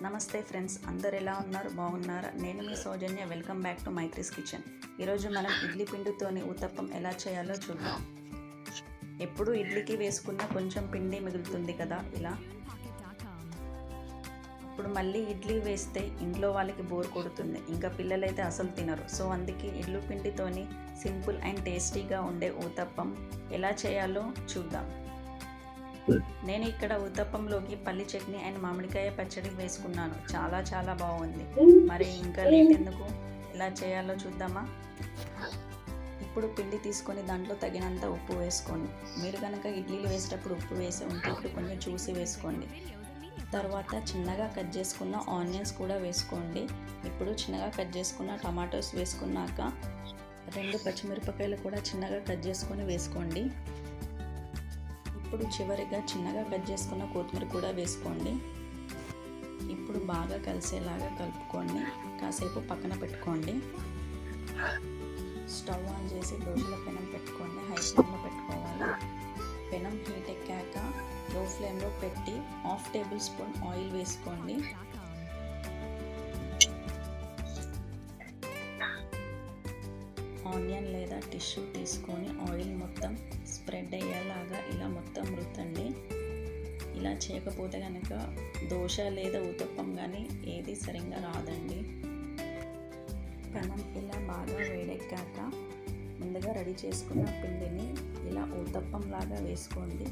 నమస్తే ఫ్రెండ్స్, అందరు ఎలా ఉన్నారు? బాగున్నారా? నేను మీ Soujanya. Welcome back to Maithri's kitchen. ఈరోజు మనం ఇడ్లీ పిండితోని ఊతప్పం ఎలా చేయాలో చూద్దాం. ఎప్పుడు ఇడ్లీకి వేసుకున్న కొంచెం పిండి మిగులుతుంది కదా, ఇలా. ఇప్పుడు మళ్ళీ ఇడ్లీ వేస్తే ఇంట్లో వాళ్ళకి బోర్ కొడుతుంది, ఇంకా పిల్లలైతే అసలు తినరు. సో అందుకే ఇడ్లీ పిండితోని సింపుల్ అండ్ టేస్టీగా ఉండే ఊతప్పం ఎలా చేయాలో చూద్దాం. నేను ఇక్కడ ఊతప్పంలోకి పల్లి చట్నీ అండ్ మామిడికాయ పచ్చడి వేసుకున్నాను. చాలా బాగుంది. మరి ఇంకా లేట్ ఎందుకు, ఎలా చేయాలో చూద్దామా. ఇప్పుడు పిండి తీసుకొని దాంట్లో తగినంత ఉప్పు వేసుకోండి. మీరు కనుక ఇడ్లీలు వేసేటప్పుడు ఉప్పు వేసి ఉంటే ఇప్పుడు కొంచెం చూసి వేసుకోండి. తర్వాత చిన్నగా కట్ చేసుకున్న ఆనియన్స్ కూడా వేసుకోండి. ఇప్పుడు చిన్నగా కట్ చేసుకున్న టమాటోస్ వేసుకున్నాక 2 పచ్చిమిరపకాయలు కూడా చిన్నగా కట్ చేసుకొని వేసుకోండి. ఇప్పుడు చివరిగా చిన్నగా కట్ చేసుకున్న కొత్తిమీర కూడా వేసుకోండి. ఇప్పుడు బాగా కలిసేలాగా కలుపుకోండి. కాసేపు పక్కన పెట్టుకోండి. స్టవ్ ఆన్ చేసి దోశల పెనం పెట్టుకోండి. హై ఫ్లేమ్లో పెట్టుకోవాలి. పెనం హీట్ ఎక్కాక లో ఫ్లేమ్లో పెట్టి 1/2 టేబుల్ స్పూన్ ఆయిల్ వేసుకోండి. ఆనియన్ లేదా టిష్యూ తీసుకొని ఆయిల్ మొత్తం స్ప్రెడ్ అయ్యేలాగా ఇలా మొత్తం రుద్దండి. ఇలా చేయకపోతే కనుక దోశ లేదా ఊతప్పం కానీ ఏది సరిగ్గా రాదండి. పెనం ఇలా బాగా వేడెక్కాక ముందుగా రెడీ చేసుకున్న పిండిని ఇలా ఊతప్పం లాగా వేసుకోండి.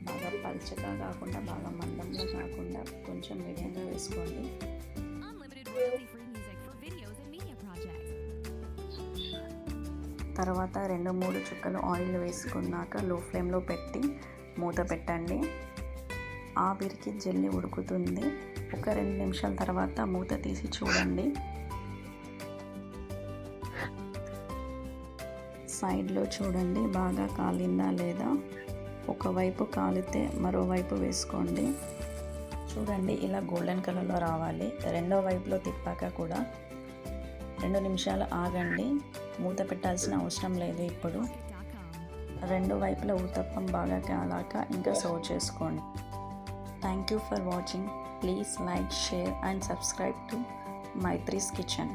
బాగా పల్చగా కాకుండా బాగా మందంగా కాకుండా కొంచెం మీడియంగా వేసుకోండి. తర్వాత 2-3 చుక్కలు ఆయిల్ వేసుకున్నాక లో ఫ్లేమ్లో పెట్టి మూత పెట్టండి. ఆవిరికి జల్లి ఉడుకుతుంది. ఒక 2 నిమిషాల తర్వాత మూత తీసి చూడండి. సైడ్లో చూడండి బాగా కాలిందా లేదా. ఒకవైపు కాలితే మరోవైపు వేసుకోండి. చూడండి ఇలా గోల్డెన్ కలర్లో రావాలి. రెండో వైపులో తిప్పాక కూడా 2 నిమిషాలు ఆగండి. మూత పెట్టాల్సిన అవసరం లేదు. ఇప్పుడు 2 వైపుల ఊతప్పం బాగా కాలాక ఇంకా సర్వ్ చేసుకోండి. Thank you for watching. Please like, share and subscribe to Maithri's kitchen.